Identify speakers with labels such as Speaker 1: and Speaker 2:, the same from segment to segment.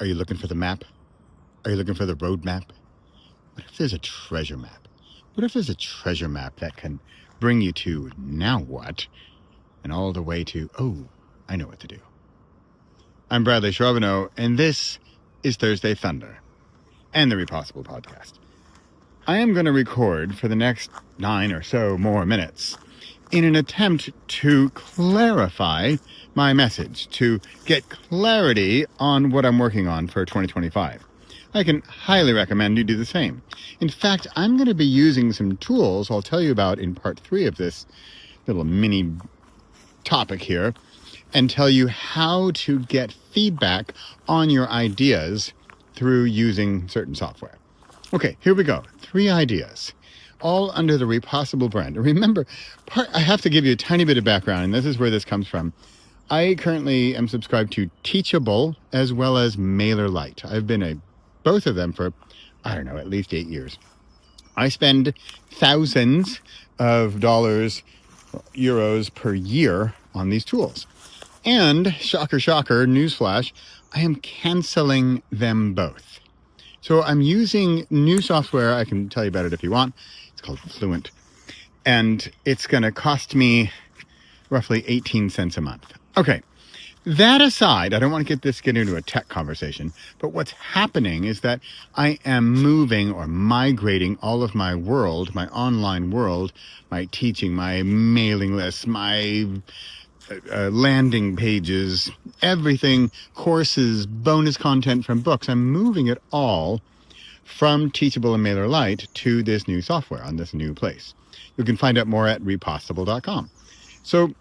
Speaker 1: Are you looking for the map? Are you looking for the road map? What if there's a treasure map? What if there's a treasure map that can bring you to now what? And all the way to, oh, I know what to do. I'm Bradley Charbonneau, and this is Thursday Thunder and the Repossible Podcast. I am going to record for the next 9 or so more minutes in an attempt to clarify my message, to get clarity on what I'm working on for 2025. I can highly recommend you do the same. In fact, I'm going to be using some tools I'll tell you about in part 3 of this little mini topic here, and tell you how to get feedback on your ideas through using certain software. Okay, here we go. 3 ideas, all under the Repossible brand. And remember, I have to give you a tiny bit of background, and this is where this comes from. I currently am subscribed to Teachable as well as MailerLite. I've been both of them for, at least 8 years. I spend thousands of dollars, euros per year on these tools. And, shocker, newsflash, I am canceling them both. So I'm using new software. I can tell you about it if you want. It's called Fluent. And it's going to cost me roughly 18 cents a month. Okay. That aside, I don't want to get into a tech conversation, but what's happening is that I am moving or migrating all of my world, my online world, my teaching, my mailing lists, my landing pages, everything, courses, bonus content from books. I'm moving it all from Teachable and MailerLite to this new software on this new place. You can find out more at repossible.com. So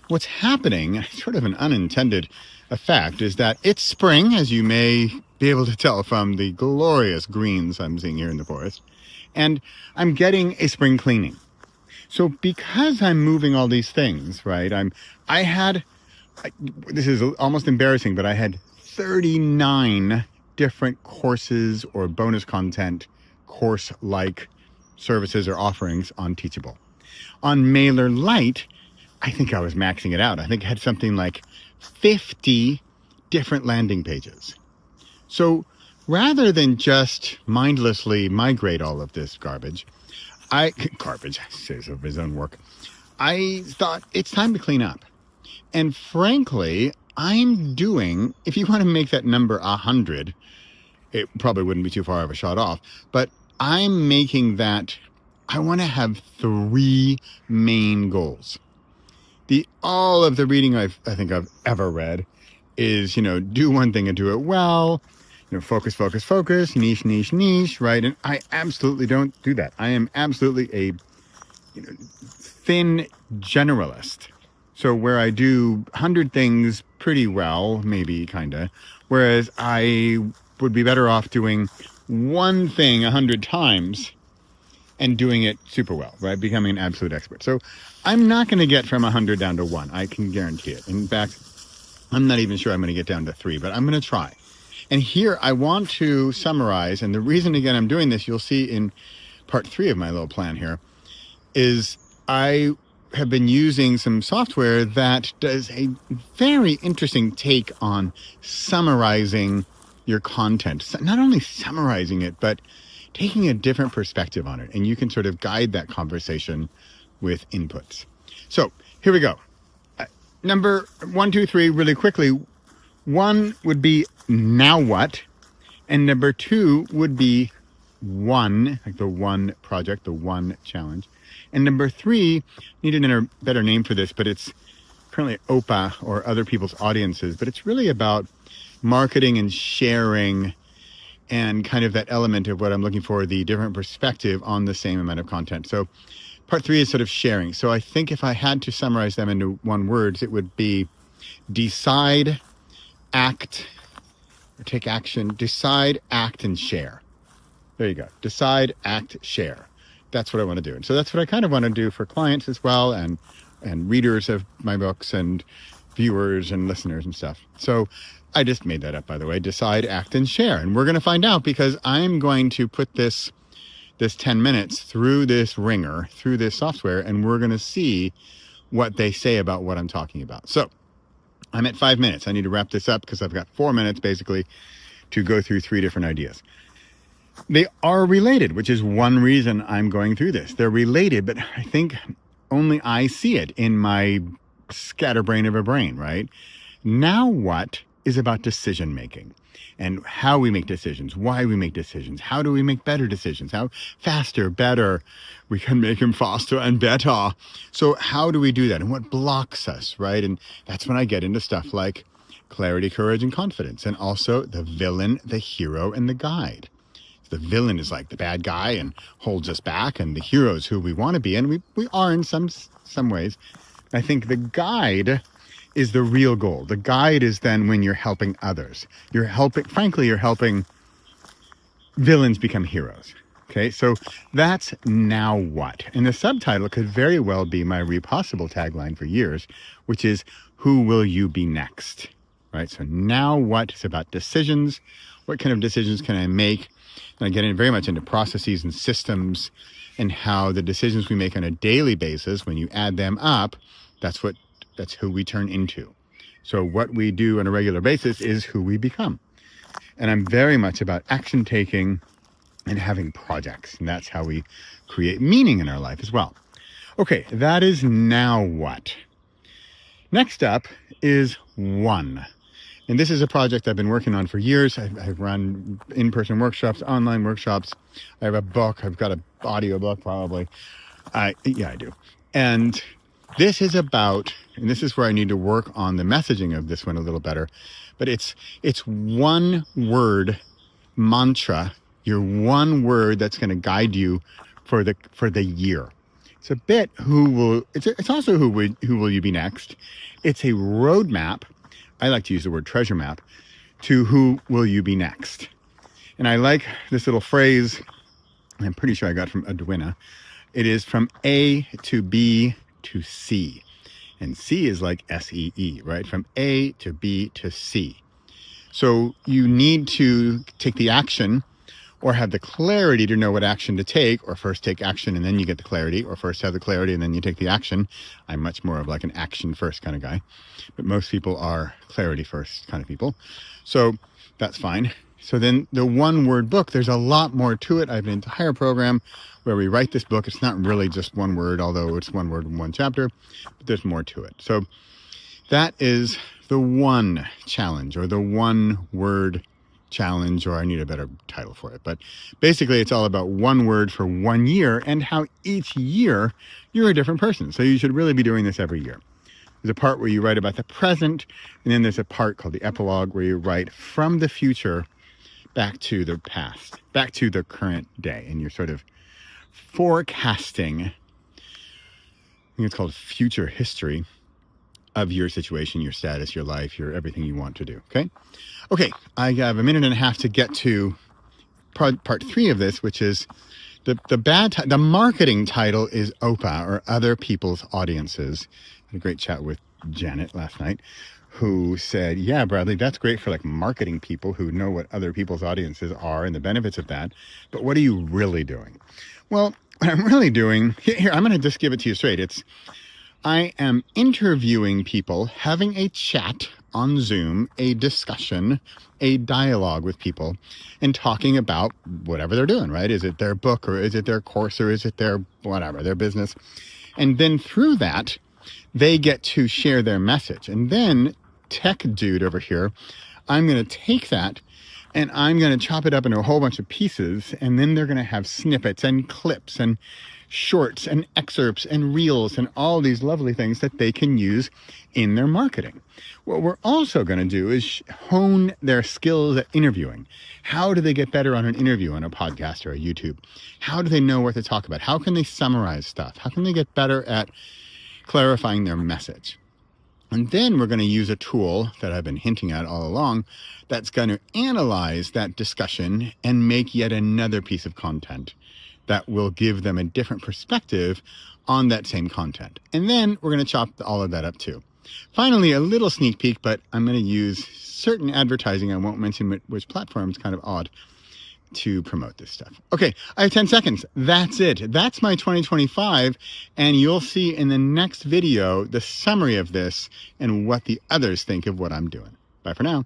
Speaker 1: what's happening, sort of an unintended effect, is that it's spring, as you may be able to tell from the glorious greens I'm seeing here in the forest, and I'm getting a spring cleaning. So because I'm moving all these things, right, this is almost embarrassing, but I had 39 different courses or bonus content, course-like services or offerings on Teachable. On MailerLite, I think I was maxing it out. I think I had something like 50 different landing pages. So rather than just mindlessly migrate all of this garbage, says of his own work, I thought it's time to clean up. And frankly, if you want to make that number 100, it probably wouldn't be too far of a shot off, but I'm making that, I want to have 3 main goals. All of the reading I think I've ever read is, do one thing and do it well, focus, niche, right? And I absolutely don't do that. I am absolutely a, thin generalist. So where I do 100 things pretty well, maybe kinda, whereas I would be better off doing one thing 100 times and doing it super well, right? Becoming an absolute expert. So I'm not going to get from 100 down to 1. I can guarantee it. In fact, I'm not even sure I'm going to get down to 3, but I'm going to try. And here I want to summarize, and the reason, again, I'm doing this, you'll see in part 3 of my little plan here, is I have been using some software that does a very interesting take on summarizing your content. Not only summarizing it, but taking a different perspective on it. And you can sort of guide that conversation with inputs. So here we go. Number 1, 2, 3, really quickly. 1 would be now what? And number 2 would be one, like the one project, the one challenge. And number 3, needed a better name for this, but it's currently OPA or other people's audiences, but it's really about marketing and sharing and kind of that element of what I'm looking for, the different perspective on the same amount of content. So part 3 is sort of sharing. So I think if I had to summarize them into one word, it would be decide, act, or take action, decide, act, and share. There you go. Decide, act, share. That's what I want to do. And so that's what I kind of want to do for clients as well, and readers of my books and viewers and listeners and stuff. So I just made that up, by the way. Decide, act, and share. And we're going to find out, because I'm going to put this 10 minutes through this ringer, through this software, and we're going to see what they say about what I'm talking about. So I'm at 5 minutes. I need to wrap this up because I've got 4 minutes basically to go through 3 different ideas. They are related, which is one reason I'm going through this. They're related, but I think only I see it in my scatterbrain of a brain, right? Now what is about decision making and how we make decisions, why we make decisions, how do we make better decisions, how faster, better, we can make them faster and better. So how do we do that and what blocks us, right? And that's when I get into stuff like clarity, courage, and confidence, and also the villain, the hero, and the guide. The villain is like the bad guy and holds us back, and the hero is who we want to be, and we are in some ways. I think the guide is the real goal. The guide is then when you're helping others. You're helping villains become heroes. Okay, so that's now what? And the subtitle could very well be my Repossible tagline for years, which is, who will you be next? Right, so now what is about decisions. What kind of decisions can I make? And I get in very much into processes and systems and how the decisions we make on a daily basis, when you add them up, that's who we turn into. So what we do on a regular basis is who we become. And I'm very much about action taking and having projects. And that's how we create meaning in our life as well. Okay, that is now what. Next up is one. And this is a project I've been working on for years. I've run in-person workshops, online workshops. I have a book. I've got an audio book probably. I do. And this is about, and this is where I need to work on the messaging of this one a little better, but it's one word mantra, your one word that's going to guide you for the year. It's a bit it's also who will you be next. It's a roadmap. I like to use the word treasure map to who will you be next. And I like this little phrase, I'm pretty sure I got from Edwina. It is from A to B to C. And C is like SEE, right? From A to B to C. So you need to take the action or have the clarity to know what action to take, or first take action and then you get the clarity, or first have the clarity and then you take the action. I'm much more of like an action first kind of guy, but most people are clarity first kind of people. So that's fine. So then the one word book, there's a lot more to it. I have an entire program where we write this book. It's not really just one word, although it's one word in one chapter, but there's more to it. So that is the one challenge, or the one word challenge, or I need a better title for it. But basically it's all about one word for 1 year and how each year you're a different person. So you should really be doing this every year. There's a part where you write about the present, and then there's a part called the epilogue where you write from the future back to the past, back to the current day. And you're sort of forecasting, I think it's called future history, of your situation, your status, your life, your everything you want to do. Okay, I have a minute and a half to get to part 3 of this, which is the marketing title is OPA, or Other People's Audiences. I had a great chat with Janet last night, who said, yeah, Bradley, that's great for like marketing people who know what other people's audiences are and the benefits of that. But what are you really doing? Well, what I'm really doing, here, I'm going to just give it to you straight. I am interviewing people, having a chat on Zoom, a discussion, a dialogue with people, and talking about whatever they're doing, right? Is it their book, or is it their course, or is it their whatever, their business? And then through that, they get to share their message. And then tech dude over here, I'm going to take that and I'm going to chop it up into a whole bunch of pieces. And then they're going to have snippets and clips and shorts and excerpts and reels and all these lovely things that they can use in their marketing. What we're also going to do is hone their skills at interviewing. How do they get better on an interview on a podcast or a YouTube? How do they know what to talk about? How can they summarize stuff? How can they get better at clarifying their message? And then we're going to use a tool that I've been hinting at all along that's going to analyze that discussion and make yet another piece of content that will give them a different perspective on that same content. And then we're going to chop all of that up too. Finally, a little sneak peek, but I'm going to use certain advertising. I won't mention which platform. It's kind of odd. to promote this stuff. Okay, I have 10 seconds. That's it. That's my 2025, and you'll see in the next video the summary of this and what the others think of what I'm doing. Bye for now.